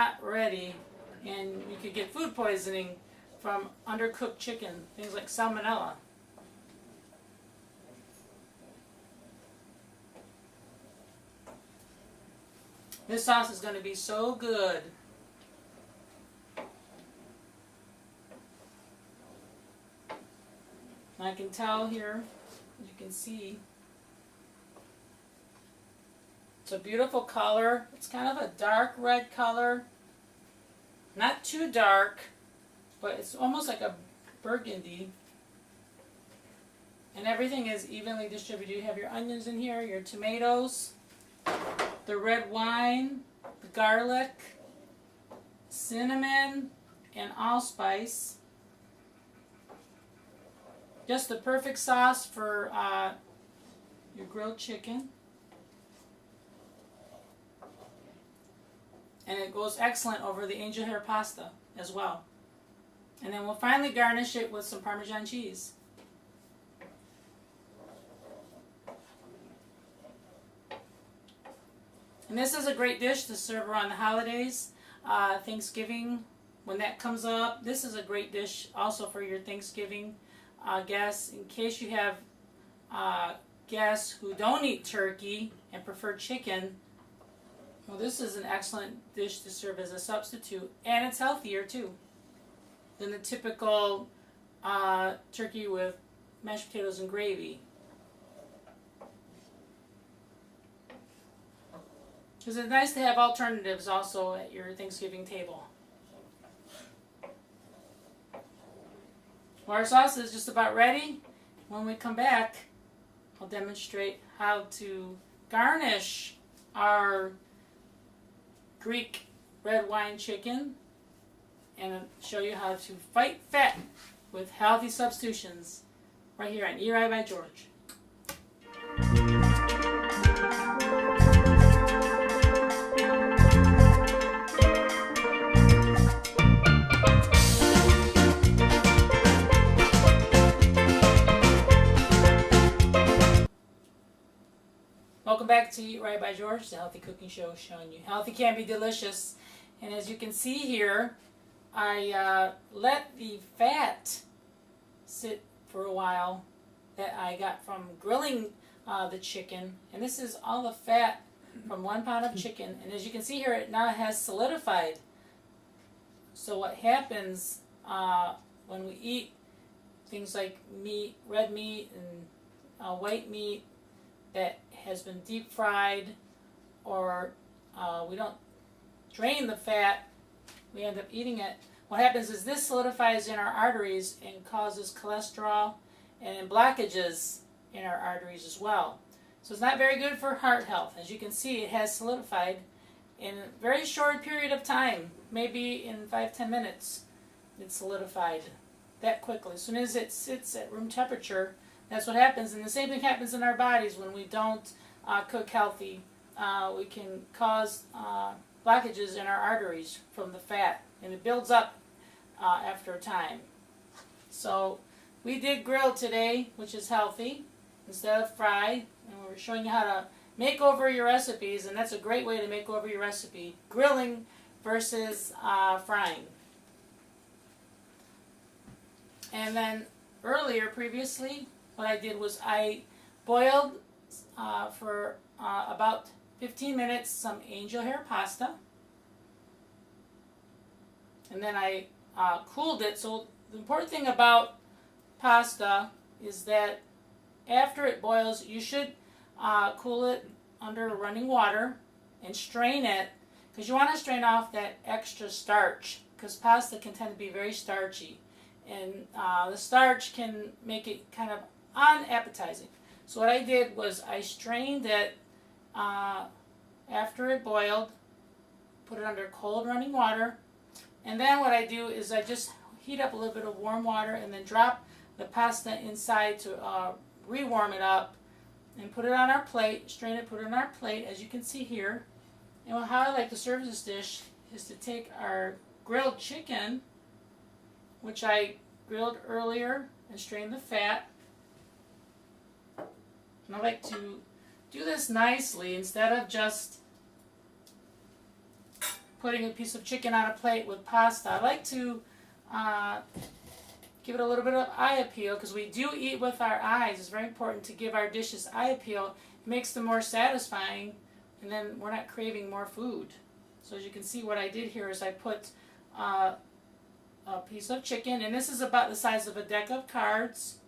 not ready, and you could get food poisoning from undercooked chicken, things like salmonella. This sauce is going to be so good. And I can tell here, as you can see, it's a beautiful color. It's kind of a dark red color. Not too dark, but it's almost like a burgundy. And everything is evenly distributed. You have your onions in here, your tomatoes, the red wine, the garlic, cinnamon, and allspice. Just the perfect sauce for your grilled chicken. And it goes excellent over the angel hair pasta as well. And then we'll finally garnish it with some Parmesan cheese. And this is a great dish to serve around the holidays, Thanksgiving, when that comes up. This is a great dish also for your Thanksgiving guests. In case you have guests who don't eat turkey and prefer chicken, well, this is an excellent dish to serve as a substitute, and it's healthier too than the typical turkey with mashed potatoes and gravy. Because it's nice to have alternatives also at your Thanksgiving table. Well, our sauce is just about ready. When we come back, I'll demonstrate how to garnish our Greek red wine chicken and show you how to fight fat with healthy substitutions right here on Eat Right by George. Welcome back to Eat Right by George, the healthy cooking show showing you healthy can be delicious. And as you can see here, I let the fat sit for a while that I got from grilling the chicken. And this is all the fat from 1 pound of chicken. And as you can see here, it now has solidified. So what happens when we eat things like meat, red meat and white meat that has been deep fried, or we don't drain the fat, we end up eating it. What happens is this solidifies in our arteries and causes cholesterol and blockages in our arteries as well. So it's not very good for heart health. As you can see, it has solidified in a very short period of time, maybe in 5-10 minutes. It's solidified that quickly. As soon as it sits at room temperature, that's what happens. And the same thing happens in our bodies when we don't cook healthy. We can cause blockages in our arteries from the fat, and it builds up after a time. So we did grill today, which is healthy, instead of fry, and we're showing you how to make over your recipes, and that's a great way to make over your recipe, grilling versus frying. And then previously, what I did was I boiled for about 15 minutes some angel hair pasta. And then I cooled it. So the important thing about pasta is that after it boils, you should cool it under running water and strain it, because you want to strain off that extra starch, because pasta can tend to be very starchy. And the starch can make it kind of unappetizing. So what I did was I strained it after it boiled, put it under cold running water, and then what I do is I just heat up a little bit of warm water and then drop the pasta inside to re-warm it up, and put it on our plate, strain it, put it on our plate, as you can see here. And how I like to serve this dish is to take our grilled chicken, which I grilled earlier and strained the fat. And I like to do this nicely instead of just putting a piece of chicken on a plate with pasta. I like to give it a little bit of eye appeal because we do eat with our eyes. It's very important to give our dishes eye appeal. It makes them more satisfying, and then we're not craving more food. So as you can see, what I did here is I put a piece of chicken, and this is about the size of a deck of cards.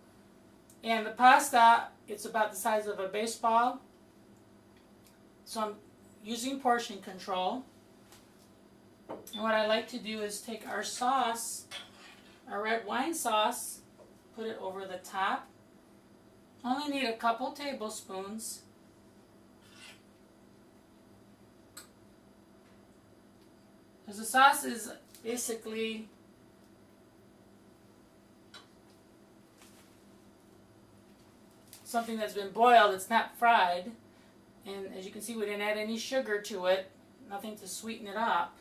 And the pasta, it's about the size of a baseball. So I'm using portion control. And what I like to do is take our sauce, our red wine sauce, put it over the top. Only need a couple tablespoons. Because the sauce is basically something that's been boiled, it's not fried. And as you can see, we didn't add any sugar to it, nothing to sweeten it up.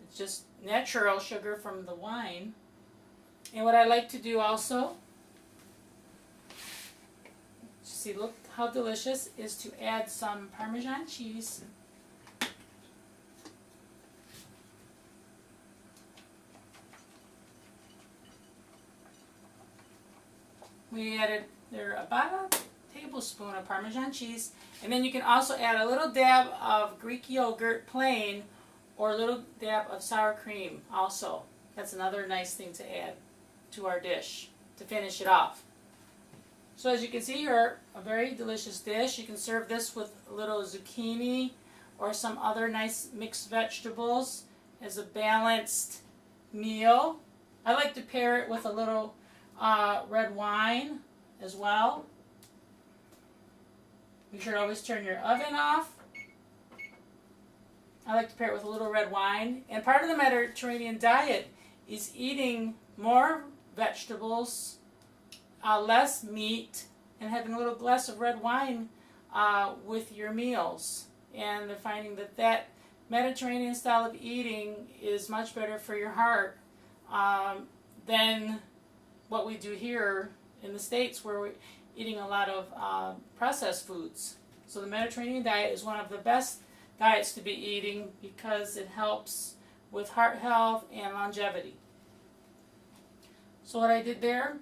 It's just natural sugar from the wine. And what I like to do also, see, look how delicious, is to add some Parmesan cheese. We added there about a tablespoon of Parmesan cheese, and then you can also add a little dab of Greek yogurt plain or a little dab of sour cream also. That's another nice thing to add to our dish to finish it off. So as you can see here, a very delicious dish. You can serve this with a little zucchini or some other nice mixed vegetables as a balanced meal. I like to pair it with a little red wine as well. Be sure to always turn your oven off. I like to pair it with a little red wine. And part of the Mediterranean diet is eating more vegetables, less meat, and having a little glass of red wine with your meals. And they're finding that that Mediterranean style of eating is much better for your heart than what we do here in the States, where we're eating a lot of processed foods. So the Mediterranean diet is one of the best diets to be eating because it helps with heart health and longevity. So what I did there,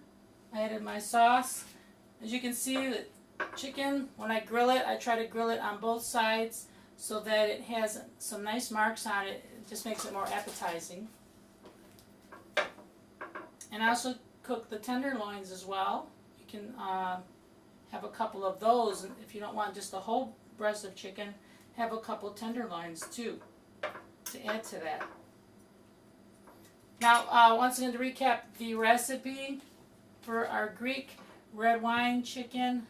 I added my sauce. As you can see, the chicken, when I grill it, I try to grill it on both sides so that it has some nice marks on it. It just makes it more appetizing. And I also cook the tenderloins as well. You can have a couple of those, and if you don't want just a whole breast of chicken, have a couple tenderloins too to add to that. Now, once again, to recap the recipe for our Greek red wine chicken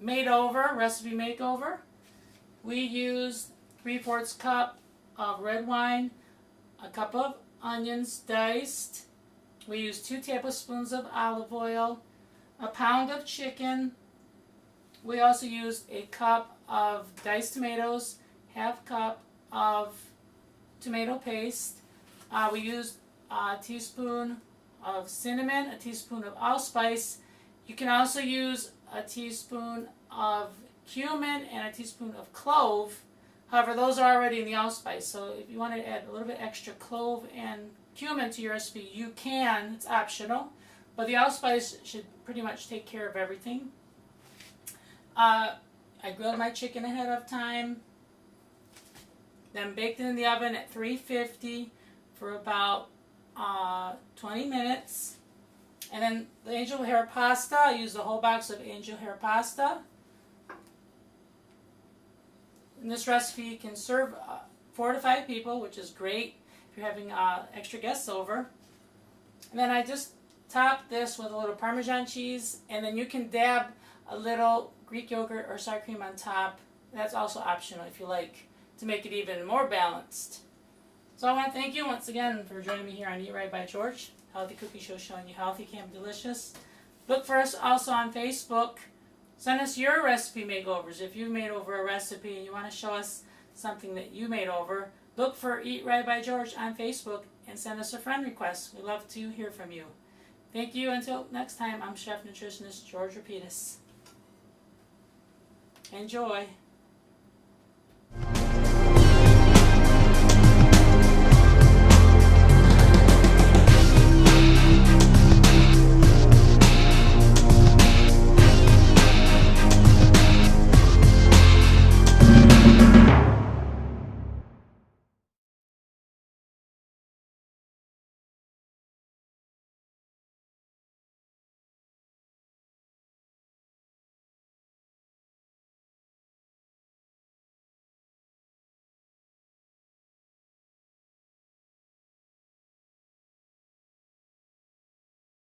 made over, recipe makeover, we used 3/4 cup of red wine, a cup of onions diced. We used 2 tablespoons of olive oil, a pound of chicken. We also used a cup of diced tomatoes, half cup of tomato paste. We used a teaspoon of cinnamon, a teaspoon of allspice. You can also use a teaspoon of cumin and a teaspoon of clove. However, those are already in the allspice, so if you want to add a little bit extra clove and cumin to your recipe, you can. It's optional, but the allspice should pretty much take care of everything. I grilled my chicken ahead of time, then baked it in the oven at 350 for about 20 minutes. And then the angel hair pasta, I used a whole box of angel hair pasta. And this recipe can serve 4 to 5 people, which is great if you're having extra guests over. And then I just topped this with a little Parmesan cheese, and then you can dab a little Greek yogurt or sour cream on top. That's also optional if you like, to make it even more balanced. So I want to thank you once again for joining me here on Eat Right by George, Healthy Cooking Show, showing you healthy can be delicious. Look for us also on Facebook. Send us your recipe makeovers. If you made over a recipe and you want to show us something that you made over, look for Eat Right by George on Facebook and send us a friend request. We'd love to hear from you. Thank you. Until next time, I'm Chef Nutritionist George Rapidas. Enjoy.